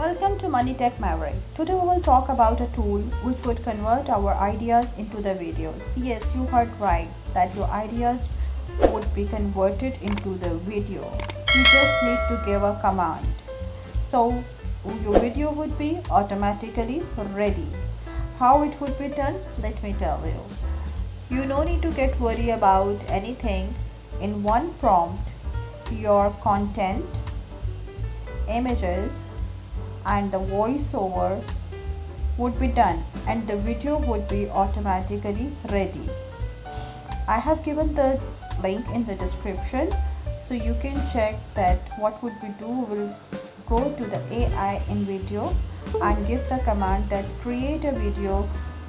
Welcome to Money Tech Maverick. Today we will talk about a tool which would convert our ideas into the videos. Yes, you heard right, that your ideas would be converted into the video. You just need to give a command. So your video would be automatically ready. How it would be done? Let me tell you. You no need to get worried about anything. In one prompt, your content, images, and the voiceover would be done and the video would be automatically ready. I have given the link in the description so you can check that what would we do. We'll go to the AI.invideo and give the command that create a video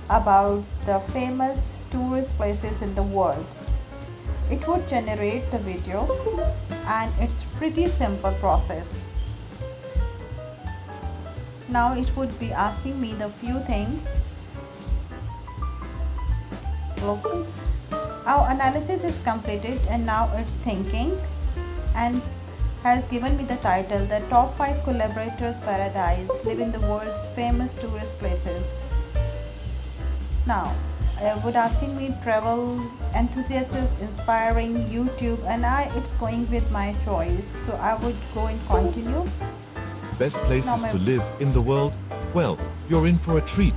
about the famous tourist places in the world. It would generate the video and it's pretty simple process. Now it would be asking me the few things. Look, our analysis is completed and now it's thinking and has given me the title, the top 5 collaborators paradise live in the world's famous tourist places. Now it would asking me travel enthusiasts inspiring YouTube, and it's going with my choice, so I would go and continue. Best places to live in the world? Well, you're in for a treat.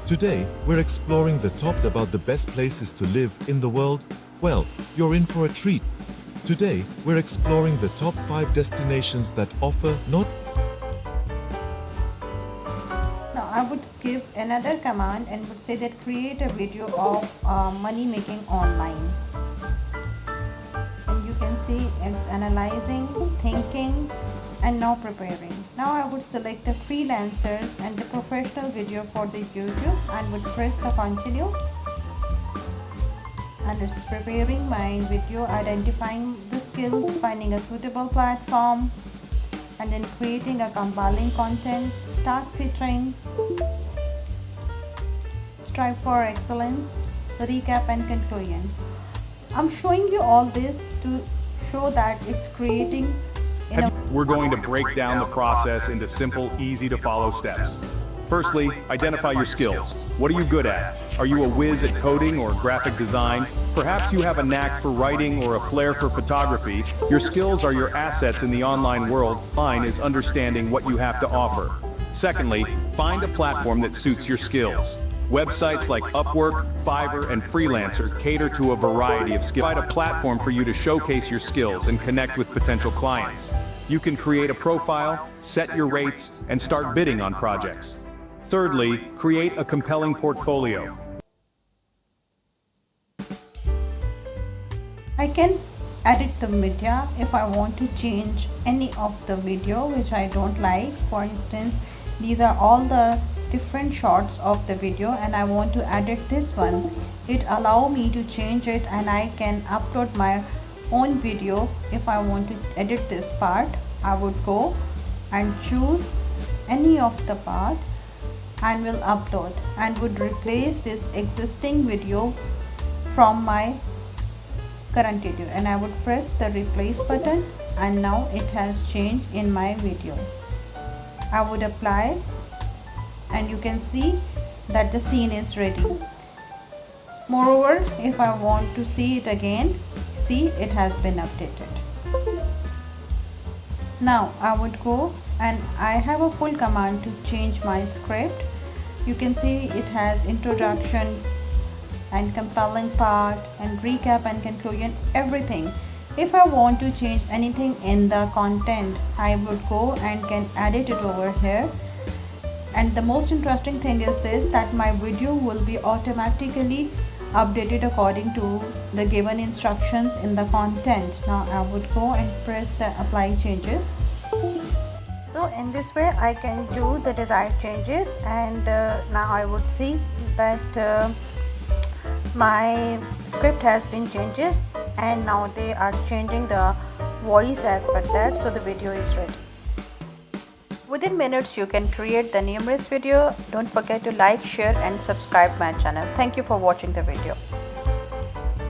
Today, we're exploring the top about the best places to live in the world. Well, you're in for a treat. Today, we're exploring the top 5 destinations that offer not. Now, I would give another command and would say that create a video of money making online. And you can see it's analyzing, thinking, and now preparing. Now I would select the freelancers and the professional video for the YouTube and would press the continue, and it's preparing my video, identifying the skills, finding a suitable platform, and then creating a compelling content, start pitching, strive for excellence, recap and conclusion. I'm showing you all this to show that it's creating. We're going to break down the process into simple, easy to follow steps. Firstly, identify your skills. What are you good at? Are you a whiz at coding or graphic design? Perhaps you have a knack for writing or a flair for photography. Your skills are your assets in the online world. Mine is understanding what you have to offer. Secondly, find a platform that suits your skills. Websites like Upwork, Fiverr, and Freelancer cater to a variety of skills. Provide a platform for you to showcase your skills and connect with potential clients. You can create a profile, set your rates, and start bidding on projects. Thirdly, create a compelling portfolio. I can edit the media if I want to change any of the video which I don't like. For instance, these are all the different shots of the video and I want to edit this one. It allows me to change it and I can upload my own video. If I want to edit this part, I would go and choose any of the part and will upload and would replace this existing video from my current video, and I would press the replace button and now it has changed in my video. I would apply and you can see that the scene is ready. Moreover, if I want to see it again, see it has been updated. Now I would go and I have a full command to change my script. You can see it has introduction and compelling part and recap and conclusion, everything. If I want to change anything in the content, I would go and can edit it over here. And the most interesting thing is this, that my video will be automatically updated according to the given instructions in the content. Now I would go and press the apply changes. So in this way I can do the desired changes, and now I would see that my script has been changed and now they are changing the voice as per that, so the video is ready. Within minutes you can create the numerous video. Don't forget to like, share and subscribe my channel. Thank you for watching the video.